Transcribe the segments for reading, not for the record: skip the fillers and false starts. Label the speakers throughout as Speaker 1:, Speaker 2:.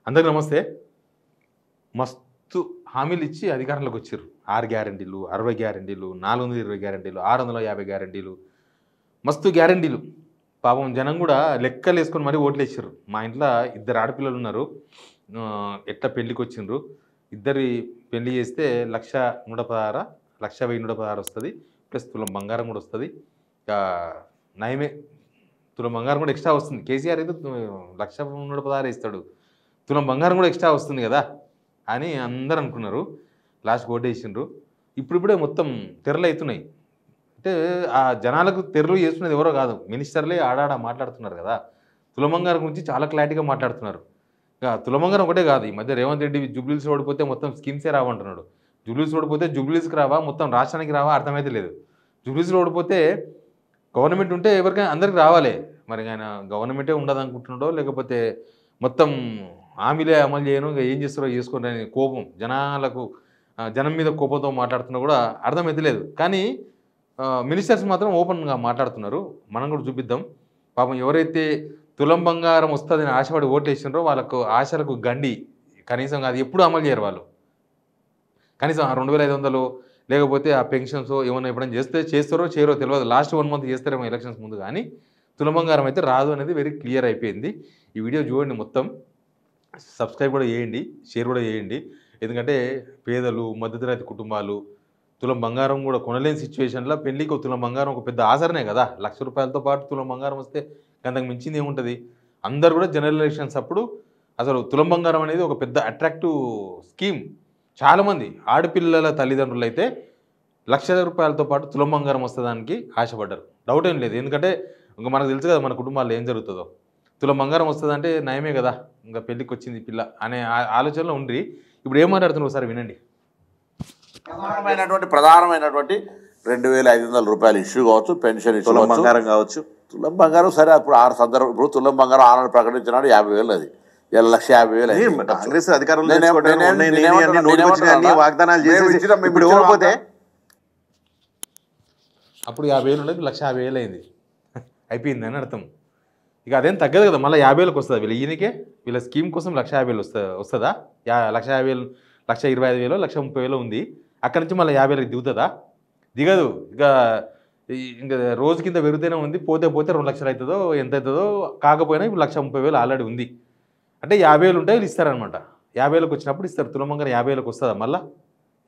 Speaker 1: అందరికీ నమస్తే. మస్తు హామీలు ఇచ్చి అధికారంలోకి వచ్చారు. 6 గ్యారంటీలు, 60 గ్యారంటీలు, 420 గ్యారంటీలు, 650 గ్యారంటీలు, మస్తు గ్యారంటీలు. పాపం జనం కూడా లెక్కలేసుకొని మరీ ఓట్లేసారు. మా ఇంట్లో 2 ఆడపిల్లలు ఉన్నారు. ఎట్లా పెళ్ళికి వచ్చిండ్రు. ఇద్దరి పెళ్లి చేస్తే 1,116 1,116 వస్తుంది. ప్లస్ తులం బంగారం కూడా వస్తుంది. నయమే, తులం బంగారం కూడా ఎక్స్ట్రా వస్తుంది. కేసీఆర్ అయితే 1,116 ఇస్తాడు, తులం బంగారం కూడా ఎక్స్ట్రా వస్తుంది కదా అని అందరు అనుకున్నారు. లాస్ట్ ఓటేసిండ్రు. ఇప్పుడిప్పుడే మొత్తం తెరలు అవుతున్నాయి. అంటే ఆ జనాలకు తెరలు చేస్తున్నది ఎవరో కాదు, మినిస్టర్లే ఆడాడ మాట్లాడుతున్నారు కదా. తులం బంగారం గురించి చాలా క్లారిటీగా మాట్లాడుతున్నారు. ఇక తులం బంగారం ఒకటే కాదు, ఈ మధ్య రేవంత్ రెడ్డి జూబ్లీస్ ఓడిపోతే మొత్తం స్కీమ్సే రావంటున్నాడు. జూబ్లీస్ ఓడిపోతే జూబ్లీస్కి రావా, మొత్తం రాష్ట్రానికి రావా అర్థమైతే లేదు. జూబ్లీస్లో ఓడిపోతే గవర్నమెంట్ ఉంటే ఎవరికైనా అందరికి రావాలి. మరి ఆయన గవర్నమెంటే ఉండదు అనుకుంటున్నాడో, లేకపోతే మొత్తం హామీలే అమలు చేయను, ఇంకా ఏం చేస్తారో చేసుకోండి అని కోపం జనాలకు, జనం మీద కోపంతో మాట్లాడుతున్నా కూడా అర్థమైతే లేదు. కానీ మినిస్టర్స్ మాత్రం ఓపెన్గా మాట్లాడుతున్నారు. మనం కూడా చూపిద్దాం. పాపం ఎవరైతే తులం బంగారం వస్తుందని ఆశపడి ఓట్లు వేసినారో వాళ్ళకు ఆశలకు గండి కనీసం అది ఎప్పుడు అమలు చేయరు వాళ్ళు. కనీసం 2,500 లేకపోతే ఆ పెన్షన్స్ ఏమైనా ఎప్పుడైనా చేస్తారో చేయరో తెలియదు. లాస్ట్ 1 మంత్ చేస్తారేమో ఎలక్షన్స్ ముందు. కానీ తులం బంగారం అయితే రాదు అనేది వెరీ క్లియర్ అయిపోయింది. ఈ వీడియో చూడండి మొత్తం, సబ్స్క్రైబ్ కూడా చేయండి, షేర్ కూడా చేయండి. ఎందుకంటే పేదలు, మధ్యతరగతి కుటుంబాలు తులం బంగారం కూడా కొనలేని సిచ్యువేషన్లో పెళ్ళికి తులం బంగారం ఒక పెద్ద ఆసరనే కదా. ₹1,00,000తో పాటు తులం బంగారం వస్తే అంతకు మించింది ఏముంటుంది. అందరు కూడా జనరల్ ఎలక్షన్స్ అప్పుడు అసలు తులం బంగారం అనేది ఒక పెద్ద అట్రాక్టివ్ స్కీమ్. చాలామంది ఆడపిల్లల తల్లిదండ్రులు అయితే ₹1,00,000తో పాటు తులం బంగారం వస్తుందానికి ఆశపడ్డారు. డౌట్ ఏం లేదు. ఎందుకంటే ఇంకా మనకు తెలుసు కదా మన కుటుంబాల్లో ఏం జరుగుతుందో. తులం బంగారం వస్తుందంటే నయమే కదా, ఇంకా పెళ్ళికి వచ్చింది పిల్ల అనే ఆలోచనలో ఉండి ఇప్పుడు ఏం మాట్లాడుతున్నారు ఒకసారి వినండి.
Speaker 2: ప్రధానమైనటువంటి ₹2,500 ఇష్యూ కావచ్చు, పెన్షన్ ఇష్యూ,
Speaker 3: తులం బంగారం కావచ్చు.
Speaker 2: తులం బంగారం సరే అప్పుడు 6 సందర్భం. ఇప్పుడు తులం బంగారం ఆనాడు ప్రకటించినాడు 50,000, అది ఇలా 1,50,000.
Speaker 3: కాంగ్రెస్ అధికారంలో వాగ్దానాలు చేసి ఇప్పుడు ఇవ్వకపోతే
Speaker 1: అప్పుడు 50,000 ఉండేది 1,50,000 అయింది, అయిపోయింది అని అర్థం. ఇక అదేం తగ్గదు కదా, మళ్ళీ 50,000కి వస్తుంది. ఈయనకే వీళ్ళ స్కీమ్ కోసం 1,50,000 వస్తుందా? 1,50,000 1,25,000 1,30,000 ఉంది. అక్కడి నుంచి మళ్ళీ 50,000కి దిగుతుందా? దిగదు. ఇంకా రోజు కింద పెరుగుతూనే ఉంది. పోతే 2,00,000 అవుతుందో ఎంత అవుతుందో. కాకపోయినా ఇప్పుడు 1,30,000 ఆల్రెడీ ఉంది. అంటే 50,000 ఉంటే వీళ్ళు ఇస్తారనమాట. 50,000కి వచ్చినప్పుడు ఇస్తారు. తులం బంగారం 50,000కి వస్తుందా? మళ్ళీ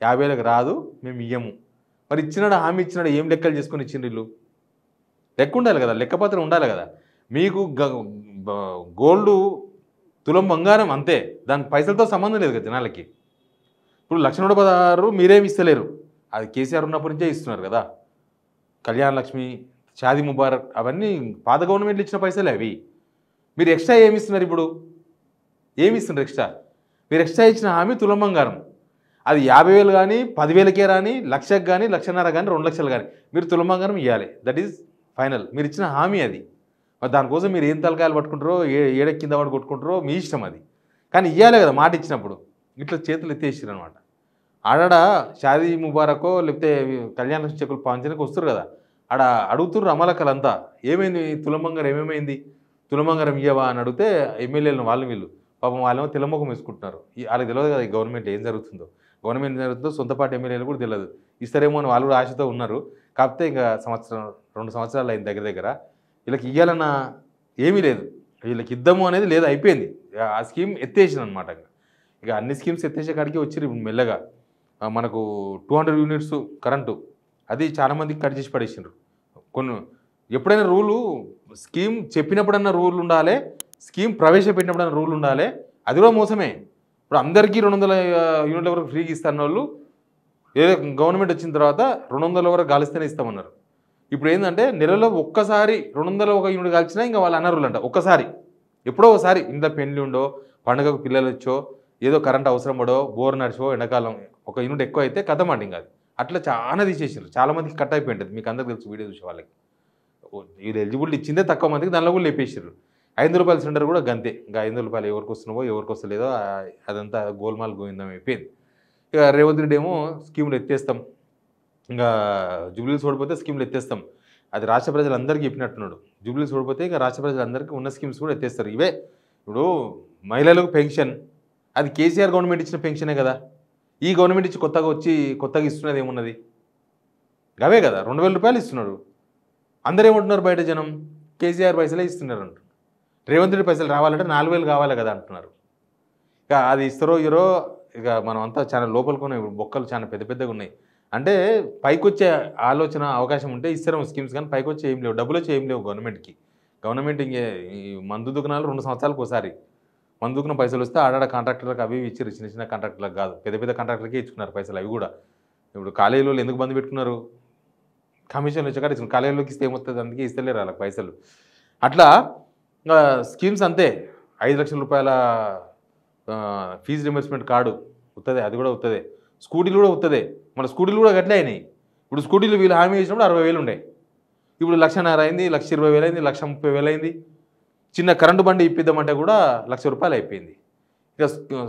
Speaker 1: 50,000కి రాదు, మేము ఇయ్యము. మరి ఇచ్చినాడు, హామీ ఇచ్చినాడు, ఏం లెక్కలు చేసుకొని ఇచ్చిండ్రు వీళ్ళు? లెక్క ఉండాలి కదా, లెక్కపత్రం ఉండాలి కదా. మీకు గోల్డ్ తులం బంగారం అంతే, దాని పైసలతో సంబంధం లేదు కదా జనాలకి. ఇప్పుడు 1,116 మీరేమి ఇస్తలేరు, అది కేసీఆర్ ఉన్నప్పటి నుంచే ఇస్తున్నారు కదా. కళ్యాణ లక్ష్మి, షాదీ ముబారక్ అవన్నీ పాత గవర్నమెంట్లు ఇచ్చిన పైసలే అవి. మీరు ఎక్స్ట్రా ఏమి ఇస్తున్నారు? ఇప్పుడు ఏమి ఇస్తున్నారు ఎక్స్ట్రా? మీరు ఎక్స్ట్రా ఇచ్చిన హామీ తులం బంగారం. అది 50,000 కానీ 10,000కే రాని, 1,00,000 కానీ 1,50,000 కానీ 2,00,000 కానీ మీరు తులం బంగారం ఇవ్వాలి. That is final. మీరు ఇచ్చిన హామీ అది. మరి దానికోసం మీరు ఏం తలకాయలు పట్టుకుంటారో, ఏడెక్కింద వాడు కొట్టుకుంటారో మీ ఇష్టం అది. కానీ ఇవ్వాలి కదా మాట ఇచ్చినప్పుడు. ఇట్లా చేతులు ఎత్తేసారు అనమాట. ఆడ షాదీ ముబారకో లేకపోతే కళ్యాణ లక్ష్మి చెక్కులు పంచడానికి వస్తారు కదా, ఆడ అడుగుతుర్రు అమలకలంతా ఏమైంది తులం బంగారం, ఏమేమైంది తులం బంగారం ఇవ్వవా అని అడిగితే ఎమ్మెల్యేలను వీళ్ళు పాపం వాళ్ళేమో తెల్లమొఖం వేసుకుంటున్నారు. వాళ్ళకి తెలియదు కదా ఈ గవర్నమెంట్ ఏం జరుగుతుందో. గవర్నమెంట్ ఏం జరుగుతుందో సొంత పార్టీ ఎమ్మెల్యేలు కూడా తెలియదు. ఇస్తారేమో అని వాళ్ళు కూడా ఆశతో ఉన్నారు. కాకపోతే ఇంకా 2 సంవత్సరాలు అయింది దగ్గర. వీళ్ళకి ఇవ్వాలన్న ఏమీ లేదు, వీళ్ళకి ఇద్దాము అనేది లేదు, అయిపోయింది. ఆ స్కీమ్ ఎత్తేసింది అనమాట. ఇక అన్ని స్కీమ్స్ ఎత్తేసే కాడికి వచ్చి ఇప్పుడు మెల్లగా మనకు 200 యూనిట్స్ కరెంటు అది చాలామందికి కట్ చేసి పడేసిండ్రు. ఎప్పుడైనా రూలు స్కీమ్ చెప్పినప్పుడన్నా రూల్ ఉండాలి, స్కీమ్ ప్రవేశపెట్టినప్పుడన్నా రూల్ ఉండాలి. అది కూడా మోసమే. ఇప్పుడు అందరికీ 200 యూనిట్ల వరకు ఫ్రీగా ఇస్తాన్న వాళ్ళు ఏదో గవర్నమెంట్ వచ్చిన తర్వాత 200 వరకు గాలిస్తేనే ఇస్తామన్నారు. ఇప్పుడు ఏంటంటే నెలలో ఒక్కసారి 201 యూనిట్ కాల్చినా ఇంకా వాళ్ళు అనర్హులు అంట. ఒక్కసారి ఎప్పుడో ఒకసారి ఇంట్లో పెళ్లి ఉండో, పండుగకు పిల్లలు వచ్చో, ఏదో కరెంట్ అవసరం పడో, బోర్ నడిచో, ఎండాకాలం 1 యూనిట్ ఎక్కువ అయితే కథమండి. ఇంకా అట్లా చాలా తీసేసారు. చాలామందికి కట్ అయిపోయి ఉంటుంది. మీకు అందరికి తెలుసు, వీడియో చూసే వాళ్ళకి. వీళ్ళు ఎలిజిబిలిటీ ఇచ్చిందే తక్కువ మందికి, దానిలో కూడా లేపేసారు. ₹5 సిలిండర్ కూడా గంతే. ఇంకా ₹5 ఎవరికి వస్తున్నావో ఎవరికి వస్తలేదో అదంతా గోల్మాల్ గోవిందం అయిపోయింది. ఇక రేవంత్ రెడ్డి ఏమో స్కీములు ఎత్తేస్తాం, ఇంకా జూబ్లీస్ ఓడిపోతే స్కీములు ఎత్తేస్తాం, అది రాష్ట్ర ప్రజలందరికీ చెప్పినట్టున్నాడు. జూబ్లీస్ ఓడిపోతే ఇంకా రాష్ట్ర ప్రజలందరికీ ఉన్న స్కీమ్స్ కూడా ఎత్తేస్తారు. ఇవే ఇప్పుడు మహిళలకు పెన్షన్, అది కేసీఆర్ గవర్నమెంట్ ఇచ్చిన పెన్షనే కదా. ఈ గవర్నమెంట్ ఇచ్చి కొత్తగా ఇస్తున్నది ఏమున్నది? అవే కదా 2000 రూపాయలు ఇస్తున్నాడు. అందరూ ఏమంటున్నారు బయట జనం? కేసీఆర్ పైసలే ఇస్తున్నారు అంటున్నారు. రేవంత్ రెడ్డి పైసలు రావాలంటే 4000 కావాలి కదా అంటున్నారు. ఇక అది ఇస్తారో ఇరో ఇక మనం అంతా చాలా లోపలికొని బొక్కలు చాలా పెద్ద పెద్దగా ఉన్నాయి. అంటే పైకి వచ్చే ఆలోచన అవకాశం ఉంటే ఇస్తారేమో స్కీమ్స్, కానీ పైకి వచ్చి ఏం లేవు, డబ్బులు వచ్చి ఏం లేవు గవర్నమెంట్కి. గవర్నమెంట్ ఇంకే ఈ మందు దుకాణాలు 2 సంవత్సరాలకు ఒకసారి మందు దుకాణం పైసలు వస్తే ఆడాడ కాంట్రాక్టర్లకు అవి ఇచ్చారు, చిన్న చిన్న కాంట్రాక్టర్లకు కాదు, పెద్ద పెద్ద కాంట్రాక్టర్లకే ఇచ్చుకున్నారు పైసలు. అవి కూడా ఇప్పుడు కాలేజీలో ఎందుకు బంద్ పెట్టుకున్నారు? కమిషన్లు వచ్చాక ఇచ్చిన కాలేజీలోకి ఇస్తే ఏమవుతుంది, అందుకే ఇస్తలేరు వాళ్ళకి పైసలు. అట్లా స్కీమ్స్ అంతే. 5 లక్షల రూపాయల ఫీజు రింబర్స్మెంట్ కార్డు వస్తుంది, అది కూడా వస్తుంది. స్కూటీలు కూడా వస్తుంది. మన స్కూటీలు కూడా గట్లే అయినాయి. ఇప్పుడు స్కూటీలు వీళ్ళు హామీ ఇచ్చినప్పుడు 60,000 ఉండే, ఇప్పుడు 1,50,000 అయింది, 1,20,000 అయింది, 1,30,000 అయింది. చిన్న కరెంటు బండి ఇప్పిద్దామంటే కూడా 1,00,000 రూపాయలు అయిపోయింది. ఇక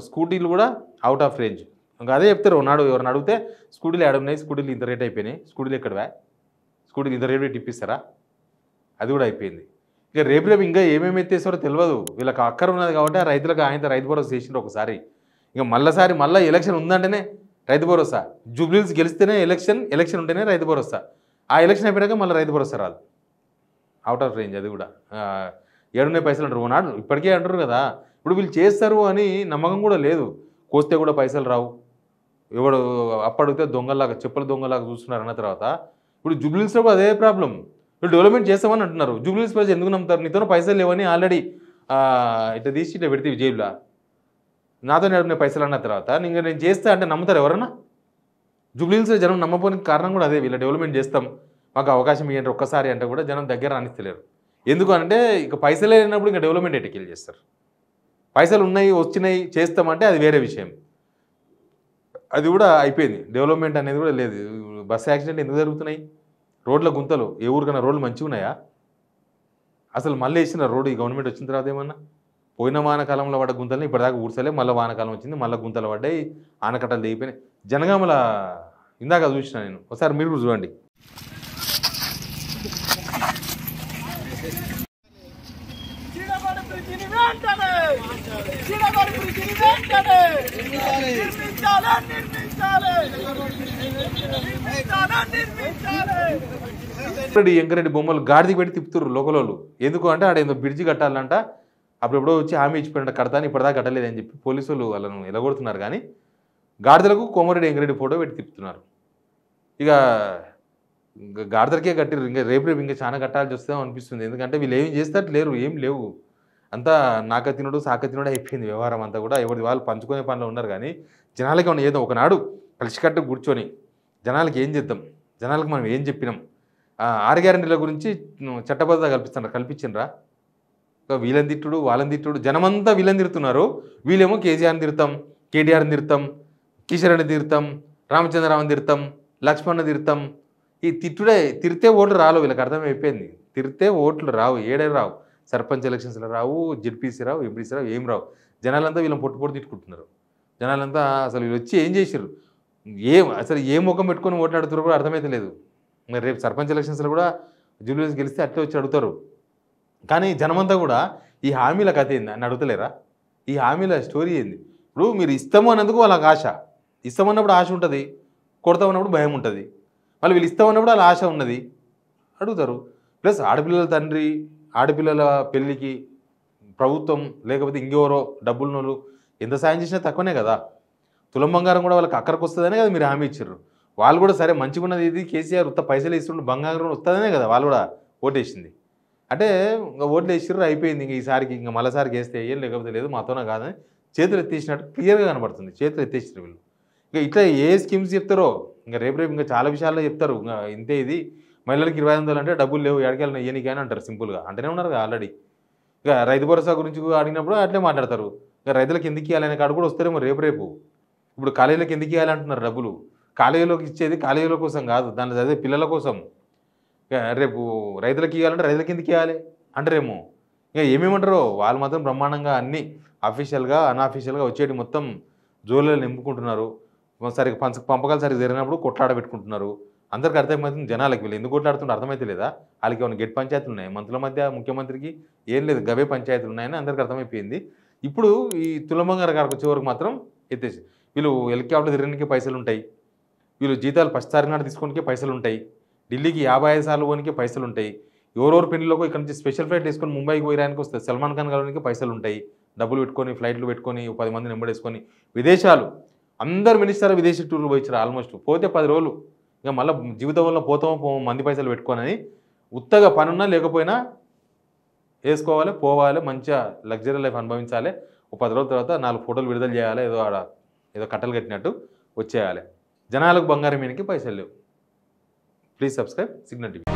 Speaker 1: స్కూటీలు కూడా అవుట్ ఆఫ్ రేంజ్. ఇంకా అదే చెప్తారు. ఎవరిని అడిగితే స్కూటీలు ఏడున్నాయి, స్కూటీలు ఇంత రేట్ అయిపోయినాయి, స్కూటీలు ఎక్కడవా, స్కూటీలు ఇంత రేట్ ఇప్పిస్తారా, అది కూడా అయిపోయింది. ఇక రేపు ఇంకా ఏమేమి ఎత్తేస్తారో తెలియదు. వీళ్ళకి అక్కర ఉన్నది కాబట్టి ఆ రైతులకు ఆయన రైతు భరోసా చేసిండ్రు ఒకసారి. ఇక మళ్ళీ ఎలక్షన్ ఉందంటేనే రైతు భరోసా. జూబ్లీస్ గెలిస్తేనే ఎలక్షన్ ఉంటేనే రైతు భరోసా. ఆ ఎలక్షన్ అయిపోయాక మళ్ళీ రైతు భరోసా రాదు, అవుట్ ఆఫ్ రేంజ్. అది కూడా ఏడున్నాయి పైసలు అంటారు. నాడు ఇప్పటికే అంటారు కదా. ఇప్పుడు వీళ్ళు చేస్తారు అని నమ్మకం కూడా లేదు. కోస్తే కూడా పైసలు రావు. ఎవడు అప్పడితే దొంగలాగా చెప్పుల దొంగలాగా చూస్తున్నారు అన్న తర్వాత ఇప్పుడు జూబ్లీస్లో కూడా అదే ప్రాబ్లం. వీళ్ళు డెవలప్మెంట్ చేస్తామని అంటున్నారు. జూబ్లీస్ ప్రజలు ఎందుకు నమ్ముతారు? నీతో పైసలు లేవని ఆల్రెడీ ఇట్లా తీసి ఇట్లా పెడితే జైబులా నాతో నడిపిన పైసలు అన్న తర్వాత నేను చేస్తా అంటే నమ్ముతారు ఎవరన్నా? జూబ్లీస్లో జనం నమ్మపోనికి కారణం కూడా అదే. వీళ్ళ డెవలప్మెంట్ చేస్తాం, మాకు అవకాశం ఇవ్వండి ఒక్కసారి అంటే కూడా జనం దగ్గర రానిస్తలేరు. ఎందుకు అంటే ఇక పైసలే లేనప్పుడు ఇంకా డెవలప్మెంట్ ఎటుకెళ్ళి చేస్తారు? పైసలు ఉన్నాయి, వచ్చినాయి, చేస్తామంటే అది వేరే విషయం. అది కూడా అయిపోయింది. డెవలప్మెంట్ అనేది కూడా లేదు. బస్సు యాక్సిడెంట్ ఎందుకు జరుగుతున్నాయి? రోడ్ల గుంతలు. ఏ ఊరికైనా రోడ్లు మంచిగా ఉన్నాయా? అసలు మళ్ళీ వేసిన రోడ్డు ఈ గవర్నమెంట్ వచ్చిన తర్వాత ఏమన్నా? పోయిన వానకాలంలో పడ్డ గుంతలని ఇప్పటిదాకా ఊడ్చలే. మళ్ళీ వానకాలం వచ్చింది, మళ్ళీ గుంతలు పడ్డాయి, ఆనకట్టలు దిగిపోయినాయి. జనగామల ఇందాక చూసిన నేను, ఒకసారి మీరు కూడా చూడండి. ఎంకరెడ్డి బొమ్మలు గాడికి పెట్టి తిప్పుతున్నారు లోకలోళ్ళు. ఎందుకు అంటే ఆడ ఏదో బ్రిడ్జి కట్టాలంట. అప్పుడెప్పుడో వచ్చి హామీ ఇచ్చిపోయినట్టు కడతాను, ఇప్పటిదాకా కట్టలేదని చెప్పి పోలీసులు వాళ్ళను ఎలగొడుతున్నారు. కానీ గాడిదలకు కోమరెడ్డి ఎంకరెడ్డి ఫోటో పెట్టి తిప్పుతున్నారు. ఇక గాడిదలకే కట్టిరు. ఇంకా రేపు ఇంకా చాలా కట్టాల్సి వస్తాం అనిపిస్తుంది. ఎందుకంటే వీళ్ళు ఏం చేస్తారు లేరు, ఏం లేవు. అంతా నాక తినడు సాక తినడు అయిపోయింది వ్యవహారం అంతా కూడా. ఎవరి వాళ్ళు పంచుకునే పనిలో ఉన్నారు. కానీ జనాలకి ఏమన్నా ఏదో ఒకనాడు కలిసికట్టు కూర్చొని జనాలకి ఏం చేద్దాం, జనాలకు మనం ఏం చెప్పినాం, 6 గ్యారెంటీల గురించి చట్టబద్ధత కల్పించినరా? వీళ్ళని తిట్టుడు వాళ్ళని తిట్టుడు, జనమంతా వీళ్ళని తిడుతున్నారు. వీళ్ళేమో కేసీఆర్ని తిడతాం, కేటీఆర్ని తిడతాం, కిషన్ రెడ్డిని తిడతాం, రామచంద్రరావుని తిడతాం, లక్ష్మణ్ని తిడతాం. ఈ తిడితే ఓట్లు రావు. వీళ్ళకి అర్థమైపోయింది. తిడితే ఓట్లు రావు, ఏడే రావు. సర్పంచ్ ఎలక్షన్స్లో రావు, జెడ్పీసీ రావు, ఎంపీసీ రావు, ఏం రావు. జనాలంతా వీళ్ళని పొట్టు తిట్టుకుంటున్నారు. జనాలంతా అసలు వీళ్ళు వచ్చి ఏం చేశారు, అసలు ఏ ముఖం పెట్టుకొని ఓట్లాడుతారో కూడా అర్థమైతే లేదు. మరి రేపు సర్పంచ్ ఎలక్షన్స్లో కూడా జూబ్లీస్ గెలిస్తే అట్లే వచ్చి అడుగుతారు. కానీ జనమంతా కూడా ఈ హామీల కథ ఏంది అని అడుగుతలేరా? ఈ హామీల స్టోరీ ఏంది? ఇప్పుడు మీరు ఇస్తాము అన్నందుకు వాళ్ళకి ఆశ, ఇస్తామన్నప్పుడు ఆశ ఉంటుంది, కొడతామన్నప్పుడు భయం ఉంటుంది. మళ్ళీ వీళ్ళు ఇస్తామన్నప్పుడు వాళ్ళ ఆశ ఉన్నది, అడుగుతారు. ప్లస్ ఆడపిల్లల తండ్రి, ఆడపిల్లల పెళ్ళికి ప్రభుత్వం లేకపోతే ఇంకెవరో డబ్బులున్నోళ్ళు ఎంత సాయం చేసినా తక్కువనే కదా. తులం బంగారం కూడా వాళ్ళకి అక్కడికి వస్తుందనే కదా మీరు హామీ ఇచ్చారు. వాళ్ళు కూడా సరే మంచిగా ఉన్నది ఇది కేసీఆర్ ఉత్త పైసలు ఇస్తుండే బంగారం వస్తుందనే కదా వాళ్ళు కూడా ఓటేసింది. అంటే ఇంకా ఓట్లు వేసిర్రు అయిపోయింది. ఇంక ఈసారికి ఇంకా మళ్ళీసారికి వేస్తే వేయాలి, లేకపోతే లేదు, మాతోనే కాదని చేతులు ఎత్తేసినట్టు క్లియర్గా కనబడుతుంది. చేతులు ఎత్తేసినారు వీళ్ళు. ఇంకా ఇట్లా ఏ స్కీమ్స్ చెప్తారో ఇంకా రేపు ఇంకా చాలా విషయాల్లో చెప్తారు. ఇంకా ఇంతే ఇది మహిళలకు 2500 అంటే డబ్బులు లేవు, ఎడకెళ్ళిన ఏనికైనా అంటారు సింపుల్గా. అంటేనే ఉన్నారు ఆల్రెడీ. ఇక రైతు భరోసా గురించి అడిగినప్పుడు అట్లే మాట్లాడతారు. ఇక రైతులకు ఎందుకు ఇవ్వాలనే కాడు కూడా వస్తారేమో రేపు. ఇప్పుడు కాలేజీలకు ఎందుకు ఇవ్వాలంటున్నారు డబ్బులు? కాలేజీలోకి ఇచ్చేది కాలేజీల కోసం కాదు, దాంట్లో చదివే పిల్లల కోసం. రేపు రైతులకు ఇవ్వాలంటే రైతులకు ఎందుకు ఇవ్వాలి అంటారేమో. ఇక ఏమేమంటారో వాళ్ళు మాత్రం బ్రహ్మాండంగా అన్నీ అఫీషియల్గా అన్అఫీషియల్గా వచ్చేటి మొత్తం జోలు నింపుకుంటున్నారు. సరిగ్గా పంపకాలు సరిగ్గా జరిగినప్పుడు కొట్లాడ పెట్టుకుంటున్నారు. అందరికీ అర్థమవుతుంది. జనాలకి వీళ్ళు ఎందుకు కొట్లాడుతుంటే అర్థమైతే లేదా? వాళ్ళకి ఏమైనా గెట్ పంచాయతీలు ఉన్నాయి మంత్రుల మధ్య, ముఖ్యమంత్రికి ఏం లేదు, గవే పంచాయతీలు ఉన్నాయని అందరికీ అర్థమైపోయింది. ఇప్పుడు ఈ తులమంగారు గారికి వచ్చే వరకు మాత్రం ఎత్తేసి వీళ్ళు హెలికాప్టర్ తిరగడానికి పైసలు ఉంటాయి, వీళ్ళు జీతాలు ఫస్ట్ నాడు తీసుకోవడానికి పైసలు ఉంటాయి, ఢిల్లీకి 55 సార్లు పోనీకి పైసలు ఉంటాయి, ఎవరెవరు పెళ్లిలోకి ఇక్కడ నుంచి స్పెషల్ ఫ్లైట్ వేసుకొని ముంబైకి పోయడానికి వస్తుంది, సల్మాన్ ఖాన్ కలవడానికి పైసలు ఉంటాయి, డబ్బులు పెట్టుకొని ఫ్లైట్లు పెట్టుకొని 10 మందిని వెంబడేసుకొని విదేశాలు అందరు మినిస్టర్ విదేశీ టూర్లు పోయించారు ఆల్మోస్ట్. పోతే 10 రోజులు ఇక మళ్ళీ జీవితంలో పోతామో మంది పైసలు పెట్టుకోనని ఉత్తగా పనున్నా లేకపోయినా వేసుకోవాలి, పోవాలి, మంచిగా లగ్జరీ లైఫ్ అనుభవించాలి. 10 రోజుల తర్వాత 4 ఫోటోలు విడుదల చేయాలి, ఏదో కట్టలు కట్టినట్టు వచ్చేయాలి. జనాలకు బంగారం మీనికి పైసలు లేవు. Please subscribe signal TV.